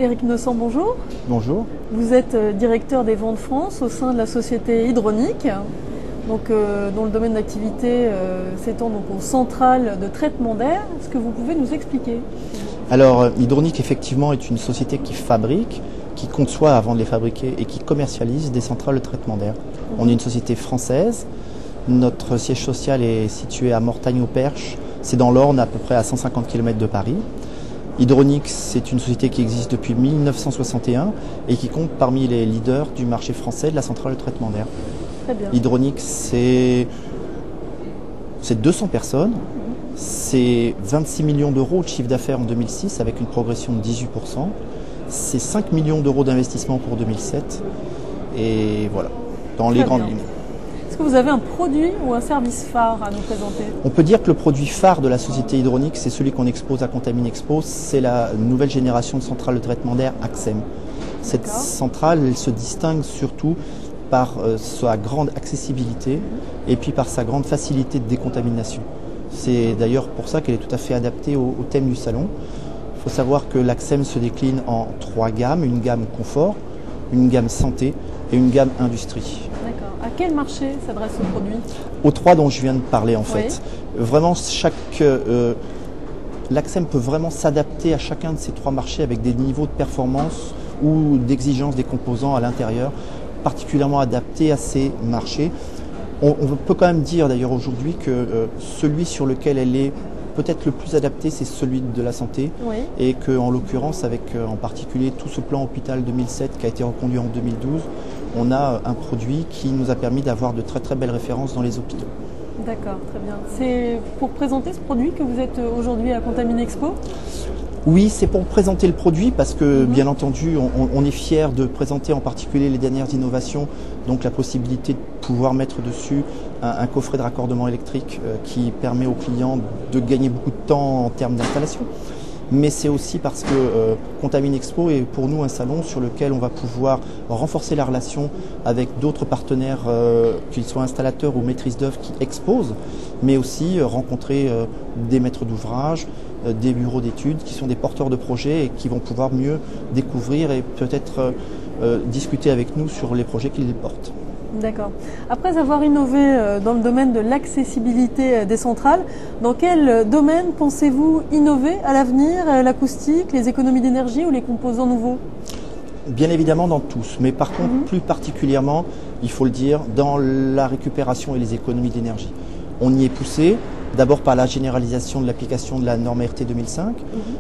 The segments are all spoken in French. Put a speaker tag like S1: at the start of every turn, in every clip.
S1: Éric Nossan, bonjour.
S2: Bonjour.
S1: Vous êtes directeur des ventes France au sein de la société Hydronic, dont le domaine d'activité s'étend donc aux centrales de traitement d'air. Est-ce que vous pouvez nous expliquer?
S2: Alors, Hydronic, effectivement, est une société qui fabrique, qui conçoit avant de les fabriquer et qui commercialise des centrales de traitement d'air. On est une société française. Notre siège social est situé à Mortagne-au-Perche. C'est dans l'Orne, à peu près à 150 km de Paris. Hydronic, c'est une société qui existe depuis 1961 et qui compte parmi les leaders du marché français de la centrale de traitement d'air.
S1: Très bien.
S2: Hydronic, c'est 200 personnes, c'est 26 millions d'euros de chiffre d'affaires en 2006 avec une progression de 18%. C'est 5 millions d'euros d'investissement pour 2007 et voilà, dans les grandes lignes.
S1: Est-ce que vous avez un produit ou un service phare à nous présenter?
S2: On peut dire que le produit phare de la société Hydronic, c'est celui qu'on expose à Contamine Expo, c'est la nouvelle génération de centrale de traitement d'air AXEM. Cette centrale, elle se distingue surtout par sa grande accessibilité et puis par sa grande facilité de décontamination. C'est d'ailleurs pour ça qu'elle est tout à fait adaptée au thème du salon. Il faut savoir que l'AXEM se décline en 3 gammes, une gamme confort, une gamme santé et une gamme industrie.
S1: D'accord. À quel marché s'adresse ce produit?
S2: Aux 3 dont je viens de parler en fait. Vraiment, l'AXEM peut vraiment s'adapter à chacun de ces 3 marchés avec des niveaux de performance ou d'exigence des composants à l'intérieur particulièrement adaptés à ces marchés. On peut quand même dire d'ailleurs aujourd'hui que celui sur lequel elle est peut-être le plus adapté, c'est celui de la santé, et qu'en l'occurrence, avec en particulier tout ce plan Hôpital 2007 qui a été reconduit en 2012, on a un produit qui nous a permis d'avoir de très très belles références dans les hôpitaux.
S1: D'accord, très bien. C'est pour présenter ce produit que vous êtes aujourd'hui à Contamine Expo?
S2: Oui, c'est pour présenter le produit parce que, bien entendu, on est fiers de présenter en particulier les dernières innovations, donc la possibilité de pouvoir mettre dessus un coffret de raccordement électrique qui permet aux clients de gagner beaucoup de temps en termes d'installation. Mais c'est aussi parce que Contamine Expo est pour nous un salon sur lequel on va pouvoir renforcer la relation avec d'autres partenaires, qu'ils soient installateurs ou maîtrises d'œuvre qui exposent, mais aussi rencontrer des maîtres d'ouvrage, des bureaux d'études qui sont des porteurs de projets et qui vont pouvoir mieux découvrir et peut-être discuter avec nous sur les projets qu'ils portent.
S1: D'accord. Après avoir innové dans le domaine de l'accessibilité des centrales, dans quel domaine pensez-vous innover à l'avenir? L'acoustique, les économies d'énergie ou les composants nouveaux?
S2: Bien évidemment dans tous, mais par contre plus particulièrement, il faut le dire, dans la récupération et les économies d'énergie. On y est poussé. D'abord par la généralisation de l'application de la norme RT 2005.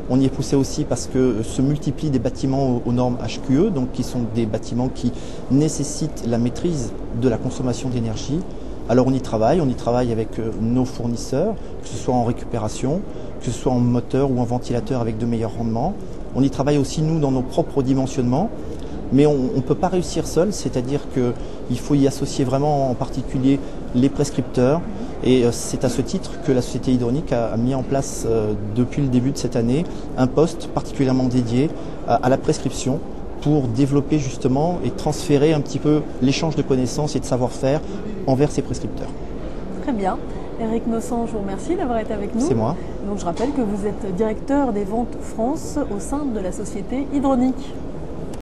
S2: On y est poussé aussi parce que se multiplient des bâtiments aux normes HQE, donc qui sont des bâtiments qui nécessitent la maîtrise de la consommation d'énergie. Alors on y travaille avec nos fournisseurs, que ce soit en récupération, que ce soit en moteur ou en ventilateur avec de meilleurs rendements. On y travaille aussi nous dans nos propres dimensionnements. Mais on ne peut pas réussir seul, c'est-à-dire qu'il faut y associer vraiment en particulier les prescripteurs. Et c'est à ce titre que la société Hydronic a mis en place depuis le début de cette année un poste particulièrement dédié à la prescription pour développer justement et transférer un petit peu l'échange de connaissances et de savoir-faire envers ces prescripteurs.
S1: Très bien. Éric Nossan, je vous remercie d'avoir été avec nous.
S2: C'est moi.
S1: Donc je rappelle que vous êtes directeur des ventes France au sein de la société Hydronic.